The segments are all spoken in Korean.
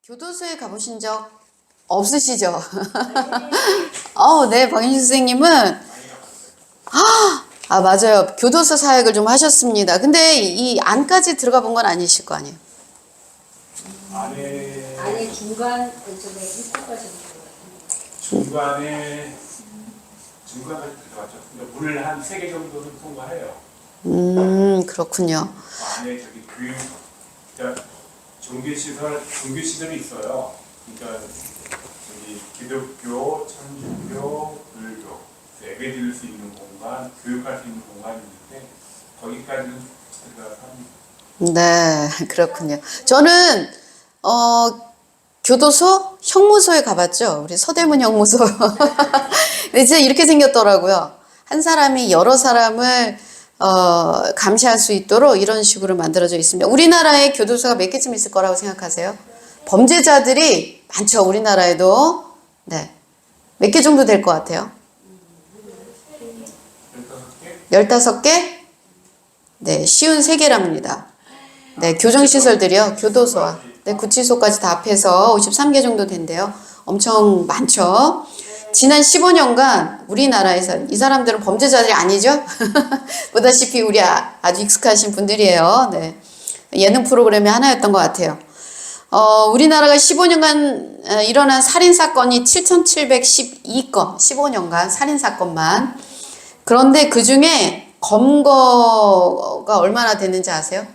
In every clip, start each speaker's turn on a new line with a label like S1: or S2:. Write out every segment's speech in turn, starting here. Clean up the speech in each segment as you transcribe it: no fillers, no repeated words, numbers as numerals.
S1: 교도소에 가보신 적 없으시죠? 네, 박윤식 선생님은 맞아요. 교도소 사역을 좀 하셨습니다. 근데 이 안까지 들어가 본 건 아니실 거 아니에요?
S2: 안에 중간 그쪽에 입구까지
S3: 중간에 들어갔죠. 문을 한 3개 정도는 통과해요.
S1: 그렇군요.
S3: 안에 저기 그러니까 종교시설이 있어요. 그러니까 저기 기독교, 천주교, 불교 예배드릴 수 있는 공간, 교육할 수 있는 공간이 있는데 거기까지는 들어가서 합니다.
S1: 네, 그렇군요. 저는 교도소, 형무소에 가봤죠. 우리 서대문 형무소. 근데 진짜 이렇게 생겼더라고요. 한 사람이 여러 사람을 감시할 수 있도록 이런 식으로 만들어져 있습니다. 우리나라에 교도소가 몇 개쯤 있을 거라고 생각하세요? 범죄자들이 많죠. 우리나라에도. 네. 몇 개 정도 될 것 같아요? 15개? 네, 쉬운 3개랍니다. 네, 교정시설들이요. 교도소와 네, 구치소까지 다 합해서 53개 정도 된대요. 엄청 많죠. 지난 15년간 우리나라에서 이 사람들은 범죄자들이 아니죠? 보다시피 우리 아주 익숙하신 분들이에요. 네. 예능 프로그램의 하나였던 것 같아요. 우리나라가 15년간 일어난 살인사건이 7,712건, 15년간 살인사건만. 그런데 그 중에 검거가 얼마나 됐는지 아세요?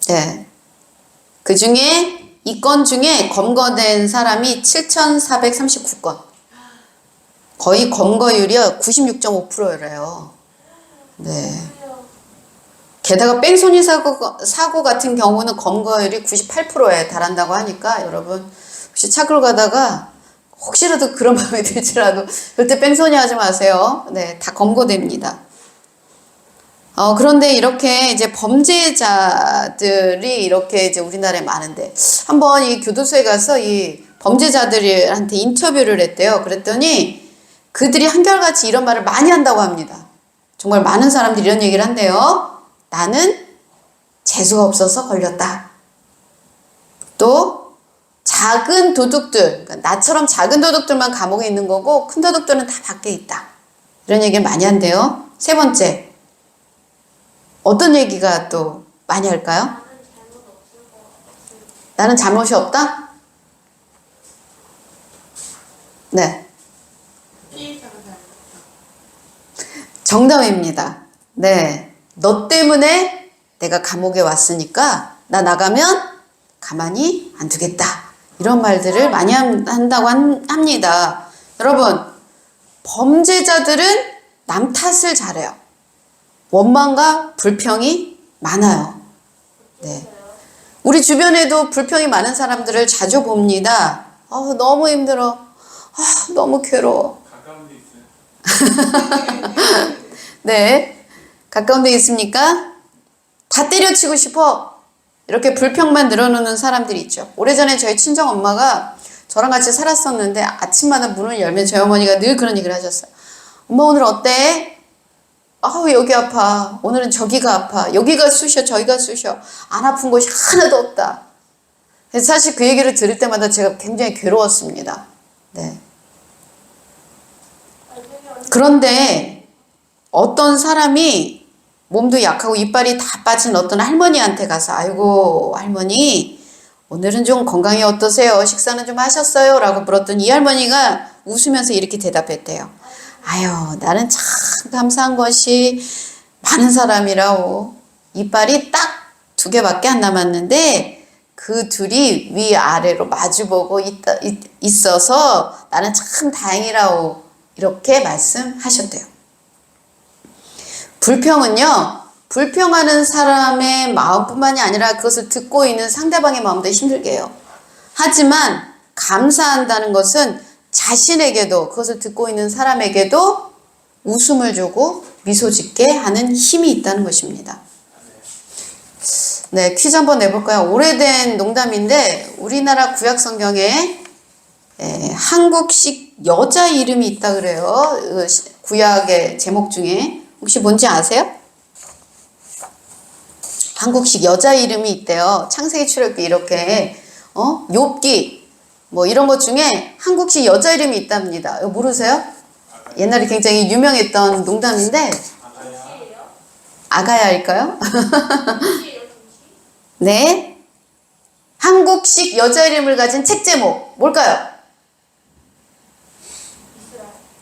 S1: 네. 그 중에 이 건 중에 검거된 사람이 7,439건. 거의 검거율이 96.5%래요. 네. 게다가 뺑소니 사고 같은 경우는 검거율이 98%에 달한다고 하니까 여러분 혹시 차를 가다가 혹시라도 그런 마음이 들지라도 절대 뺑소니 하지 마세요. 네, 다 검거됩니다. 그런데 이렇게 이제 범죄자들이 이렇게 이제 우리나라에 많은데 한번 이 교도소에 가서 이 범죄자들한테 인터뷰를 했대요. 그랬더니 그들이 한결같이 이런 말을 많이 한다고 합니다. 정말 많은 사람들이 이런 얘기를 한대요. 나는 재수가 없어서 걸렸다. 또 작은 도둑들, 그러니까 나처럼 작은 도둑들만 감옥에 있는 거고 큰 도둑들은 다 밖에 있다. 이런 얘기를 많이 한대요. 3번째. 어떤 얘기가 또 많이 할까요? 나는 잘못이 없다? 네. 정답입니다. 네. 너 때문에 내가 감옥에 왔으니까 나 나가면 가만히 안 두겠다. 이런 말들을 많이 한다고 합니다. 여러분, 범죄자들은 남 탓을 잘해요. 원망과 불평이 많아요. 네. 우리 주변에도 불평이 많은 사람들을 자주 봅니다. 너무 힘들어. 너무 괴로워.
S3: 가까운 데 있어요.
S1: 네. 가까운 데 있습니까? 다 때려치고 싶어. 이렇게 불평만 늘어놓는 사람들이 있죠. 오래전에 저희 친정 엄마가 저랑 같이 살았었는데 아침마다 문을 열면 저희 어머니가 늘 그런 얘기를 하셨어요. 엄마 오늘 어때? 여기 아파. 오늘은 저기가 아파. 여기가 쑤셔. 저기가 쑤셔. 안 아픈 곳이 하나도 없다. 그래서 사실 그 얘기를 들을 때마다 제가 굉장히 괴로웠습니다. 네. 그런데 어떤 사람이 몸도 약하고 이빨이 다 빠진 어떤 할머니한테 가서 아이고 할머니 오늘은 좀 건강이 어떠세요? 식사는 좀 하셨어요? 라고 물었더니 이 할머니가 웃으면서 이렇게 대답했대요. 나는 참 감사한 것이 많은 사람이라고 이빨이 딱 2개밖에 안 남았는데 그 둘이 위아래로 마주보고 있어서 나는 참 다행이라고 이렇게 말씀하셨대요. 불평은요, 불평하는 사람의 마음뿐만이 아니라 그것을 듣고 있는 상대방의 마음도 힘들게 해요. 하지만 감사한다는 것은 자신에게도 그것을 듣고 있는 사람에게도 웃음을 주고 미소 짓게 하는 힘이 있다는 것입니다. 네, 퀴즈 한번 내볼까요? 오래된 농담인데 우리나라 구약 성경에 한국식 여자 이름이 있다 그래요. 구약의 제목 중에 혹시 뭔지 아세요? 한국식 여자 이름이 있대요. 창세기, 출애굽기 이렇게 욥기 뭐 이런 것 중에 한국식 여자 이름이 있답니다. 이거 모르세요? 옛날에 굉장히 유명했던 농담인데 아가야일까요? 네. 한국식 여자 이름을 가진 책 제목 뭘까요?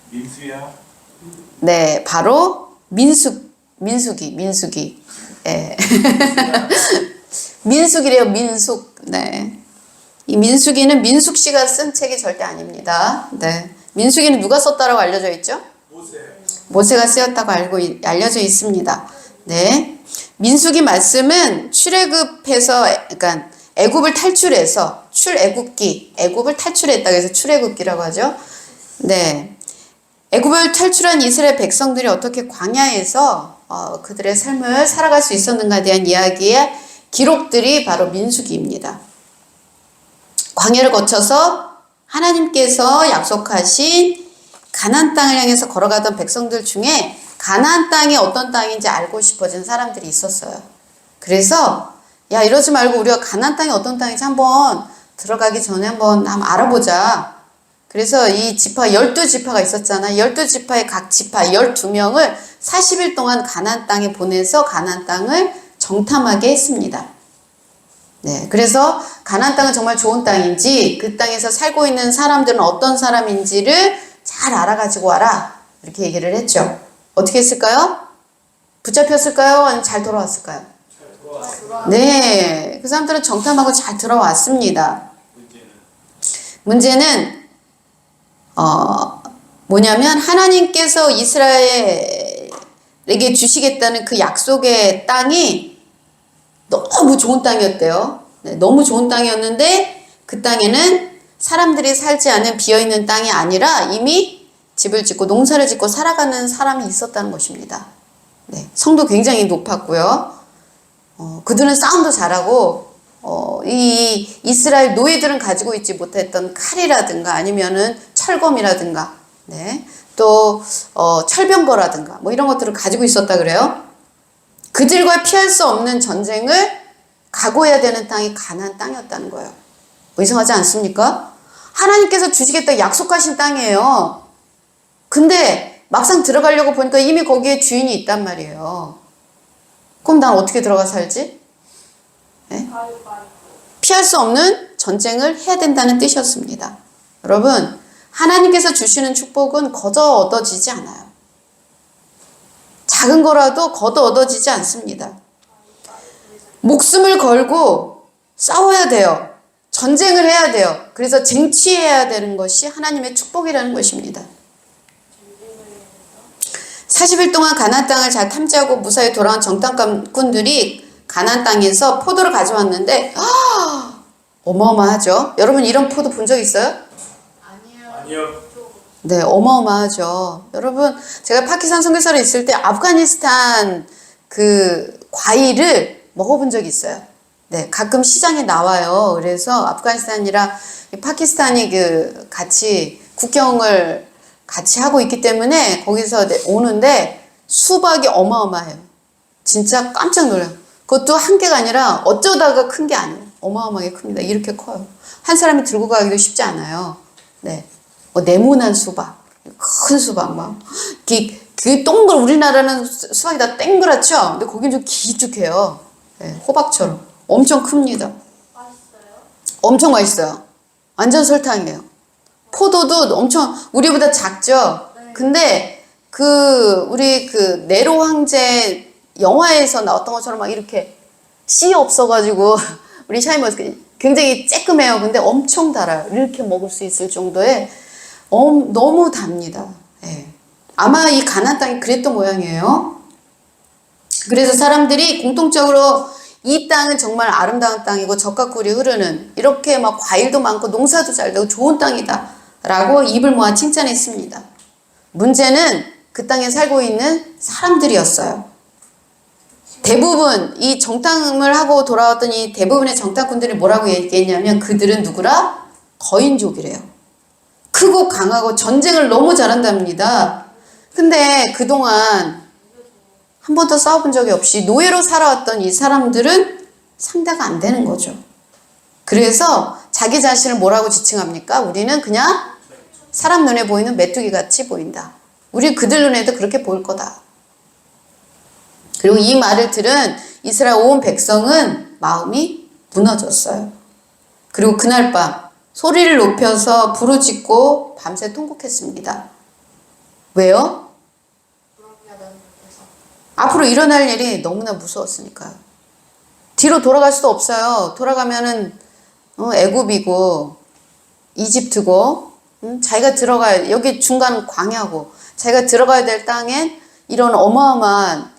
S3: 민수야.
S1: 네, 바로 민수기. 예. 민숙이래요, 민숙. 네. 이 민숙이는 민숙 씨가 쓴 책이 절대 아닙니다. 네. 민숙이는 누가 썼다라고 알려져 있죠? 모세가 쓰였다고 알려져 있습니다. 네. 민숙이 말씀은 출애굽해서, 그러니까 애굽을 탈출해서 애굽을 탈출했다고 해서 출애굽기라고 하죠. 네. 애굽을 탈출한 이스라엘 백성들이 어떻게 광야에서 그들의 삶을 살아갈 수 있었는가에 대한 이야기의 기록들이 바로 민수기입니다. 광야를 거쳐서 하나님께서 약속하신 가나안 땅을 향해서 걸어가던 백성들 중에 가나안 땅이 어떤 땅인지 알고 싶어진 사람들이 있었어요. 그래서 야 이러지 말고 우리가 가나안 땅이 어떤 땅인지 한번 들어가기 전에 한번 알아보자. 그래서 이 지파 12지파가 있었잖아. 12지파의 각 지파 12명을 40일 동안 가나안 땅에 보내서 가나안 땅을 정탐하게 했습니다. 네, 그래서 가나안 땅은 정말 좋은 땅인지 그 땅에서 살고 있는 사람들은 어떤 사람인지를 잘 알아가지고 와라. 이렇게 얘기를 했죠. 어떻게 했을까요? 붙잡혔을까요? 아니면 잘 돌아왔을까요? 네, 그 사람들은 정탐하고 잘 들어왔습니다. 문제는 뭐냐면 하나님께서 이스라엘에게 주시겠다는 그 약속의 땅이 너무 좋은 땅이었대요. 네, 너무 좋은 땅이었는데 그 땅에는 사람들이 살지 않은 비어있는 땅이 아니라 이미 집을 짓고 농사를 짓고 살아가는 사람이 있었다는 것입니다. 네, 성도 굉장히 높았고요. 그들은 싸움도 잘하고 이 이스라엘 노예들은 가지고 있지 못했던 칼이라든가 아니면은 철검이라든가 네, 또 철병거라든가 뭐 이런 것들을 가지고 있었다 그래요. 그들과 피할 수 없는 전쟁을 각오해야 되는 땅이 가나안 땅이었다는 거예요. 이상하지 않습니까? 하나님께서 주시겠다 약속하신 땅이에요. 근데 막상 들어가려고 보니까 이미 거기에 주인이 있단 말이에요. 그럼 난 어떻게 들어가 살지? 네? 피할 수 없는 전쟁을 해야 된다는 뜻이었습니다. 여러분, 하나님께서 주시는 축복은 거저 얻어지지 않아요. 작은 거라도 거저 얻어지지 않습니다. 목숨을 걸고 싸워야 돼요. 전쟁을 해야 돼요. 그래서 쟁취해야 되는 것이 하나님의 축복이라는 것입니다. 40일 동안 가나안 땅을 잘 탐지하고 무사히 돌아온 정탐꾼들이 가나안 땅에서 포도를 가져왔는데 어마어마하죠. 여러분 이런 포도 본 적 있어요?
S3: 아니요.
S1: 네, 어마어마하죠. 여러분 제가 파키스탄 선교사로 있을 때 아프가니스탄 그 과일을 먹어본 적이 있어요. 네, 가끔 시장에 나와요. 그래서 아프가니스탄이랑 파키스탄이 그 같이 국경을 같이 하고 있기 때문에 거기서 오는데 수박이 어마어마해요. 진짜 깜짝 놀라요. 그것도 한 개가 아니라 어쩌다가 큰 게 아니에요. 어마어마하게 큽니다. 이렇게 커요. 한 사람이 들고 가기도 쉽지 않아요. 네, 네모난 수박, 큰 수박 막 그 우리나라는 수박이 다 땡그랗죠. 근데 거긴 좀 길쭉해요. 네, 호박처럼 엄청 큽니다.
S2: 맛있어요?
S1: 엄청 맛있어요. 완전 설탕이에요. 포도도 엄청 우리보다 작죠.
S2: 네.
S1: 근데 우리 네로 황제 영화에서 나왔던 것처럼 막 이렇게 씨 없어가지고 우리 샤인머스켓 굉장히 쬐끔해요. 근데 엄청 달아요. 이렇게 먹을 수 있을 정도의 너무 답니다. 예. 아마 이 가나안 땅이 그랬던 모양이에요. 그래서 사람들이 공통적으로 이 땅은 정말 아름다운 땅이고 젖과 꿀이 흐르는 이렇게 막 과일도 많고 농사도 잘 되고 좋은 땅이다 라고 입을 모아 칭찬했습니다. 문제는 그 땅에 살고 있는 사람들이었어요. 대부분 이 정탐을 하고 돌아왔던 이 대부분의 정탐꾼들이 뭐라고 얘기했냐면 그들은 누구라? 거인족이래요. 크고 강하고 전쟁을 너무 잘한답니다. 근데 그동안 한 번도 싸워본 적이 없이 노예로 살아왔던 이 사람들은 상대가 안 되는 거죠. 그래서 자기 자신을 뭐라고 지칭합니까? 우리는 그냥 사람 눈에 보이는 메뚜기 같이 보인다. 우리 그들 눈에도 그렇게 보일 거다. 그리고 이 말을 들은 이스라엘 온 백성은 마음이 무너졌어요. 그리고 그날 밤 소리를 높여서 부르짖고 밤새 통곡했습니다. 왜요? 앞으로 일어날 일이 너무나 무서웠으니까요. 뒤로 돌아갈 수도 없어요. 돌아가면은 애굽이고 이집트고 자기가 들어가야 여기 중간 광야고 자기가 들어가야 될 땅엔 이런 어마어마한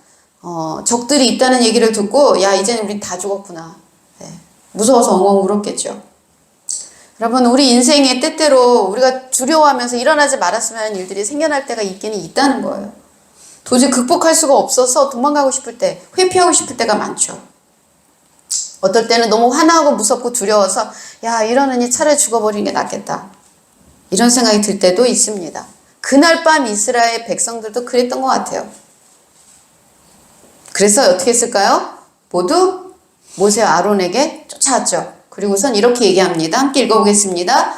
S1: 적들이 있다는 얘기를 듣고 야 이제는 우리 다 죽었구나. 네. 무서워서 엉엉 울었겠죠. 여러분 우리 인생에 때때로 우리가 두려워하면서 일어나지 말았으면 하는 일들이 생겨날 때가 있기는 있다는 거예요. 도저히 극복할 수가 없어서 도망가고 싶을 때 회피하고 싶을 때가 많죠. 어떨 때는 너무 화나고 무섭고 두려워서 야 이러느니 차라리 죽어버리는 게 낫겠다. 이런 생각이 들 때도 있습니다. 그날 밤 이스라엘 백성들도 그랬던 것 같아요. 그래서 어떻게 했을까요? 모두 모세와 아론에게 쫓아왔죠. 그리고선 이렇게 얘기합니다. 함께 읽어보겠습니다.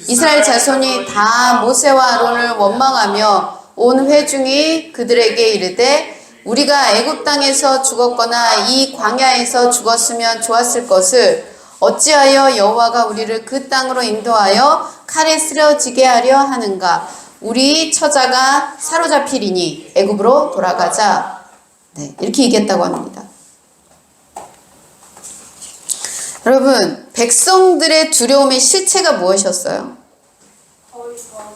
S1: 이스라엘 자손이 다 모세와 아론을 원망하며 온 회중이 그들에게 이르되 우리가 애굽 땅에서 죽었거나 이 광야에서 죽었으면 좋았을 것을 어찌하여 여호와가 우리를 그 땅으로 인도하여 칼에 쓰러지게 하려 하는가? 우리 처자가 사로잡히리니 애굽으로 돌아가자. 네, 이렇게 얘기했다고 합니다. 여러분, 백성들의 두려움의 실체가 무엇이었어요?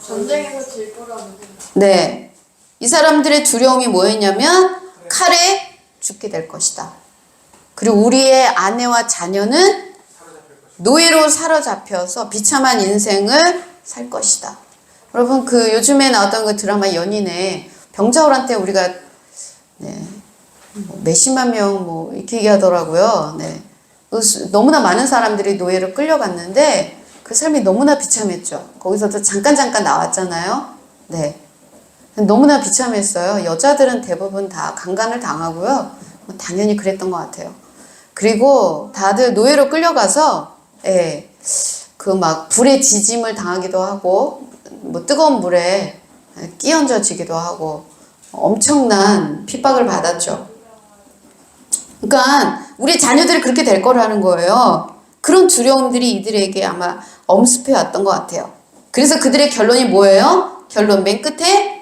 S2: 전쟁에서 질 거라고.
S1: 네. 이 사람들의 두려움이 뭐였냐면 칼에 죽게 될 것이다. 그리고 우리의 아내와 자녀는 노예로 사로잡혀서 비참한 인생을 살 것이다. 여러분 그 요즘에 나왔던 그 드라마 연인의 병자호란 때 우리가 네, 몇십만 명 뭐 이렇게 얘기하더라고요. 네. 너무나 많은 사람들이 노예로 끌려갔는데 그 삶이 너무나 비참했죠. 거기서도 잠깐 나왔잖아요. 네. 너무나 비참했어요. 여자들은 대부분 다 강간을 당하고요. 당연히 그랬던 것 같아요. 그리고 다들 노예로 끌려가서, 예, 그 막 불에 지짐을 당하기도 하고, 뭐 뜨거운 물에 끼얹어지기도 하고, 엄청난 핍박을 받았죠. 그러니까 우리 자녀들이 그렇게 될 거라는 거예요. 그런 두려움들이 이들에게 아마 엄습해 왔던 것 같아요. 그래서 그들의 결론이 뭐예요? 결론 맨 끝에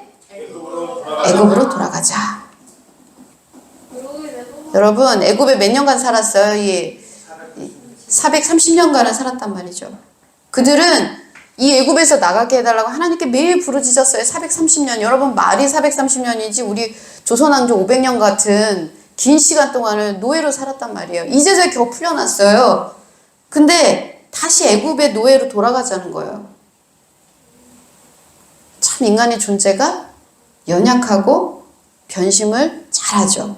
S1: 애굽으로 돌아가자. 여러분 애굽에 몇 년간 살았어요? 430년간을 살았단 말이죠. 그들은 이 애굽에서 나가게 해달라고 하나님께 매일 부르짖었어요. 430년. 여러분 말이 430년이지 우리 조선왕조 500년 같은 긴 시간 동안을 노예로 살았단 말이에요. 이제서 겨우 풀려났어요. 근데 다시 애굽의 노예로 돌아가자는 거예요. 참 인간의 존재가 연약하고 변심을 잘하죠.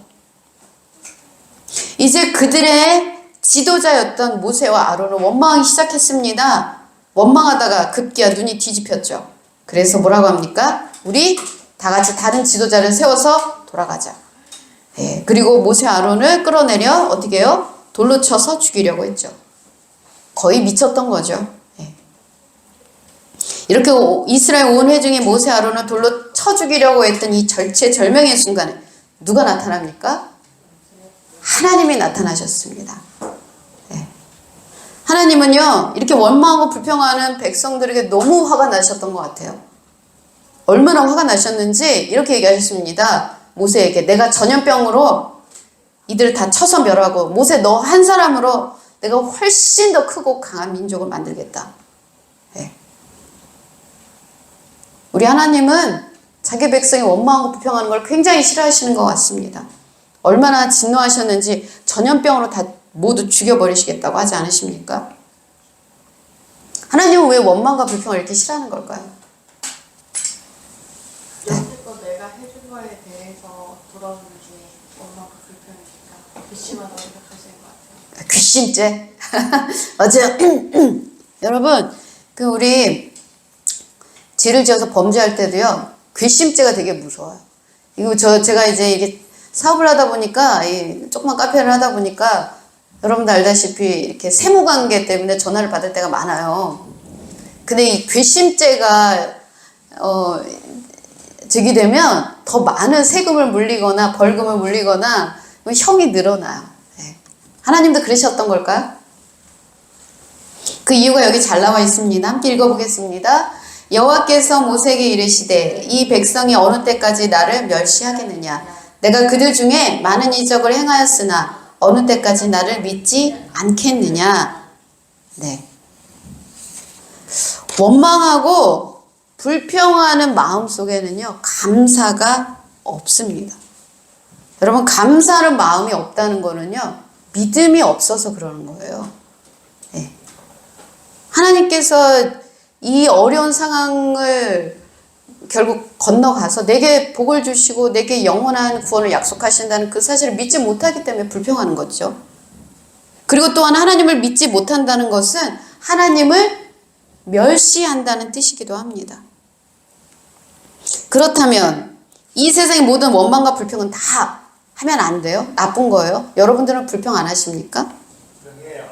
S1: 이제 그들의 지도자였던 모세와 아론을 원망하기 시작했습니다. 원망하다가 급기야 눈이 뒤집혔죠. 그래서 뭐라고 합니까? 우리 다 같이 다른 지도자를 세워서 돌아가자. 예, 그리고 모세 아론을 끌어내려 어떻게 해요? 돌로 쳐서 죽이려고 했죠. 거의 미쳤던 거죠. 예. 이렇게 이스라엘 온 회중이 모세 아론을 돌로 쳐 죽이려고 했던 이 절체절명의 순간에 누가 나타납니까? 하나님이 나타나셨습니다. 예. 하나님은요 이렇게 원망하고 불평하는 백성들에게 너무 화가 나셨던 것 같아요. 얼마나 화가 나셨는지 이렇게 얘기하셨습니다. 모세에게 내가 전염병으로 이들을 다 쳐서 멸하고 모세 너 한 사람으로 내가 훨씬 더 크고 강한 민족을 만들겠다. 네. 우리 하나님은 자기 백성이 원망하고 불평하는 걸 굉장히 싫어하시는 것 같습니다. 얼마나 진노하셨는지 전염병으로 다 모두 죽여버리시겠다고 하지 않으십니까? 하나님은 왜 원망과 불평을 이렇게 싫어하는 걸까요?
S4: 여태껏 내가 해준 거에 대해서 돌아오는 게 원망과 불평이니까 괘씸하다고 생각하시는 것 같아요.
S1: 괘씸죄. 어제 여러분 그 우리 죄를 지어서 범죄할 때도요 괘씸죄가 되게 무서워요. 이거 제가 이제 이게 사업을 하다 보니까, 이 조그만 카페를 하다 보니까, 여러분들 알다시피 이렇게 세무관계 때문에 전화를 받을 때가 많아요. 근데 이 괘씸죄가, 제기되면 더 많은 세금을 물리거나 벌금을 물리거나 형이 늘어나요. 네. 하나님도 그러셨던 걸까요? 그 이유가 여기 잘 나와 있습니다. 함께 읽어보겠습니다. 여호와께서 모세에게 이르시되 이 백성이 어느 때까지 나를 멸시하겠느냐. 내가 그들 중에 많은 이적을 행하였으나 어느 때까지 나를 믿지 않겠느냐. 네. 원망하고 불평하는 마음 속에는요, 감사가 없습니다. 여러분, 감사하는 마음이 없다는 거는요, 믿음이 없어서 그러는 거예요. 네. 하나님께서 이 어려운 상황을 결국 건너가서 내게 복을 주시고 내게 영원한 구원을 약속하신다는 그 사실을 믿지 못하기 때문에 불평하는 거죠. 그리고 또한 하나님을 믿지 못한다는 것은 하나님을 멸시한다는 뜻이기도 합니다. 그렇다면 이 세상의 모든 원망과 불평은 다 하면 안 돼요? 나쁜 거예요? 여러분들은 불평 안 하십니까?
S3: 불평해요.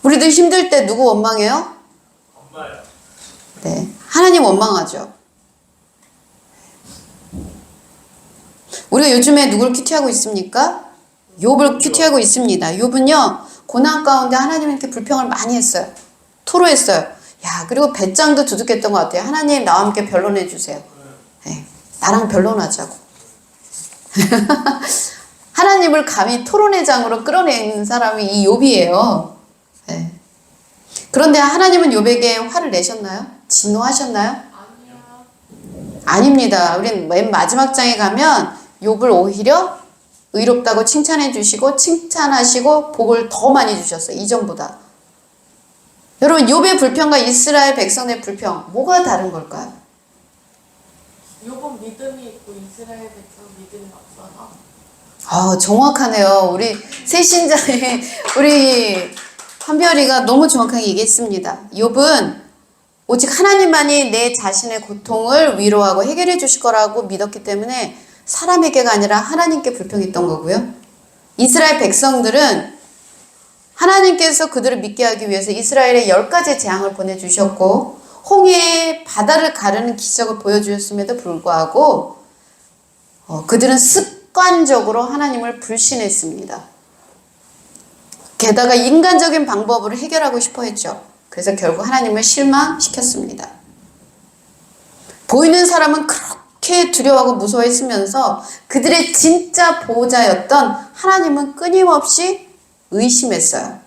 S1: 우리도 힘들 때 누구 원망해요?
S3: 엄마요.
S1: 네, 하나님 원망하죠. 우리가 요즘에 누굴 큐티하고 있습니까? 욥을 큐티하고 있습니다. 욥은요, 고난 가운데 하나님께 불평을 많이 했어요. 토로했어요. 야, 그리고 배짱도 두둑했던 것 같아요. 하나님, 나와 함께 변론해 주세요. 네, 나랑 변론하자고. 하나님을 감히 토론회장으로 끌어낸 사람이 이 욥이에요. 네. 그런데 하나님은 욥에게 화를 내셨나요? 진노하셨나요?
S4: 아니야.
S1: 아닙니다. 우린 맨 마지막 장에 가면 욥을 오히려 의롭다고 칭찬해 주시고 칭찬하시고 복을 더 많이 주셨어요. 이전보다. 여러분, 욥의 불평과 이스라엘 백성의 불평, 뭐가 다른 걸까요?
S4: 욥은 믿음이 있고 이스라엘 백성 믿음이 없어서.
S1: 정확하네요. 우리 새신자의 우리 한별이가 너무 정확하게 얘기했습니다. 욥은 오직 하나님만이 내 자신의 고통을 위로하고 해결해 주실 거라고 믿었기 때문에 사람에게가 아니라 하나님께 불평했던 거고요. 이스라엘 백성들은 하나님께서 그들을 믿게 하기 위해서 이스라엘에 10가지 재앙을 보내주셨고 홍해의 바다를 가르는 기적을 보여주셨음에도 불구하고 그들은 습관적으로 하나님을 불신했습니다. 게다가 인간적인 방법으로 해결하고 싶어 했죠. 그래서 결국 하나님을 실망시켰습니다. 보이는 사람은 그렇게 두려워하고 무서워했으면서 그들의 진짜 보호자였던 하나님은 끊임없이 의심했어요.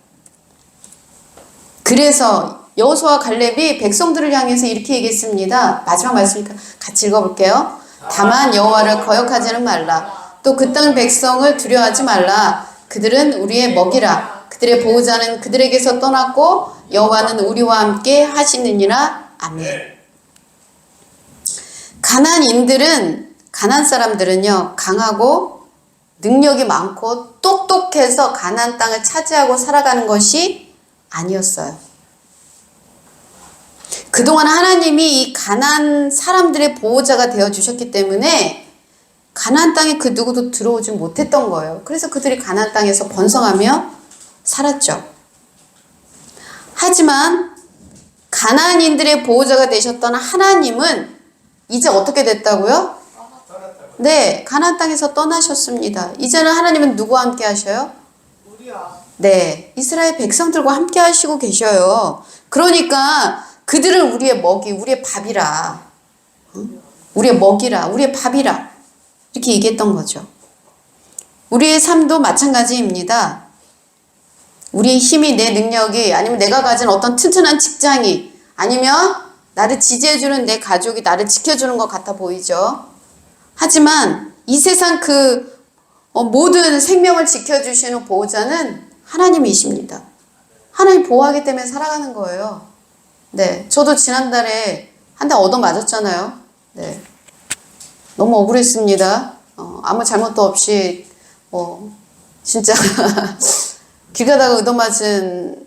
S1: 그래서 여호수아와 갈렙이 백성들을 향해서 이렇게 얘기했습니다. 마지막 말씀이니까 같이 읽어볼게요. 다만 여호와를 거역하지는 말라. 또 그 땅 백성을 두려워하지 말라. 그들은 우리의 먹이라. 그들의 보호자는 그들에게서 떠났고 여호와는 우리와 함께 하시느니라. 아멘. 가나안 사람들은요, 강하고 능력이 많고 똑똑해서 가나안 땅을 차지하고 살아가는 것이 아니었어요. 그동안 하나님이 이 가나안 사람들의 보호자가 되어 주셨기 때문에 가나안 땅에 그 누구도 들어오지 못했던 거예요. 그래서 그들이 가나안 땅에서 번성하며 살았죠. 하지만 가나안인들의 보호자가 되셨던 하나님은 이제 어떻게 됐다고요? 네, 가나안 땅에서 떠나셨습니다. 이제는 하나님은 누구와 함께 하셔요?
S4: 우리와.
S1: 네, 이스라엘 백성들과 함께 하시고 계셔요. 그러니까 그들은 우리의 먹이, 우리의 밥이라. 응? 우리의 먹이라, 우리의 밥이라. 이렇게 얘기했던 거죠. 우리의 삶도 마찬가지입니다. 우리의 힘이, 내 능력이, 아니면 내가 가진 어떤 튼튼한 직장이, 아니면 나를 지지해주는 내 가족이 나를 지켜주는 것 같아 보이죠. 하지만 이 세상 그 모든 생명을 지켜주시는 보호자는 하나님이십니다. 하나님 보호하기 때문에 살아가는 거예요. 네, 저도 지난달에 한 대 얻어맞았잖아요. 네, 너무 억울했습니다. 아무 잘못도 없이 진짜 길 가다가 얻어맞은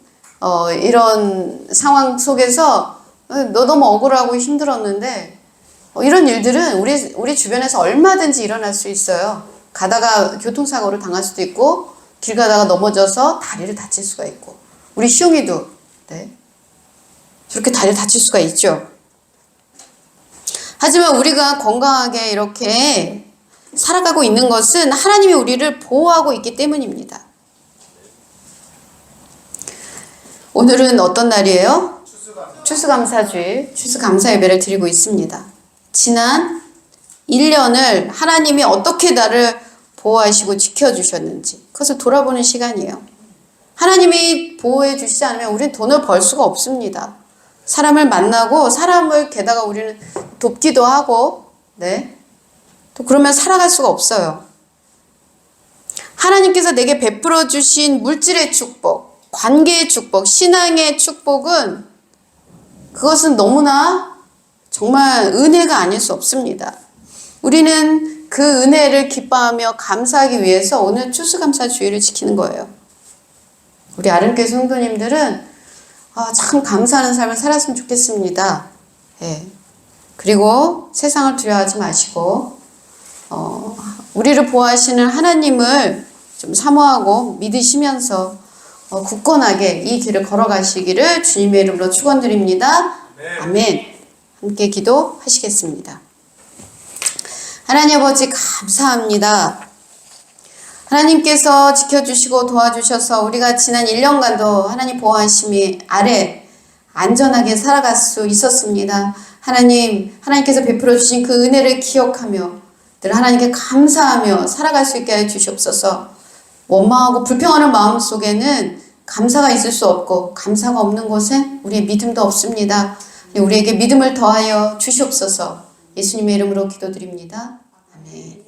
S1: 이런 상황 속에서 너무 억울하고 힘들었는데 이런 일들은 우리 주변에서 얼마든지 일어날 수 있어요. 가다가 교통사고를 당할 수도 있고 길 가다가 넘어져서 다리를 다칠 수가 있고 우리 시용이도 네. 저렇게 다리를 다칠 수가 있죠. 하지만 우리가 건강하게 이렇게 살아가고 있는 것은 하나님이 우리를 보호하고 있기 때문입니다. 오늘은 어떤 날이에요? 추수감사주일, 추수감사 예배를 드리고 있습니다. 지난 1년을 하나님이 어떻게 나를 보호하시고 지켜주셨는지 그것을 돌아보는 시간이에요. 하나님이 보호해 주시지 않으면 우리는 돈을 벌 수가 없습니다. 사람을 만나고 사람을 게다가 우리는 돕기도 하고 네. 또 그러면 살아갈 수가 없어요. 하나님께서 내게 베풀어 주신 물질의 축복, 관계의 축복, 신앙의 축복은 그것은 너무나 정말 은혜가 아닐 수 없습니다. 우리는 그 은혜를 기뻐하며 감사하기 위해서 오늘 추수감사주일을 지키는 거예요. 우리 아름교회 성도님들은 참 감사하는 삶을 살았으면 좋겠습니다. 예. 그리고 세상을 두려워하지 마시고 우리를 보호하시는 하나님을 좀 사모하고 믿으시면서 굳건하게 이 길을 걸어가시기를 주님의 이름으로 축원드립니다. 아멘. 함께 기도하시겠습니다. 하나님 아버지 감사합니다. 하나님께서 지켜주시고 도와주셔서 우리가 지난 1년간도 하나님 보호하심이 아래 안전하게 살아갈 수 있었습니다. 하나님께서 베풀어 주신 그 은혜를 기억하며 늘 하나님께 감사하며 살아갈 수 있게 해 주시옵소서. 원망하고 불평하는 마음 속에는 감사가 있을 수 없고 감사가 없는 곳에 우리의 믿음도 없습니다. 우리에게 믿음을 더하여 주시옵소서. 예수님의 이름으로 기도드립니다. 아멘.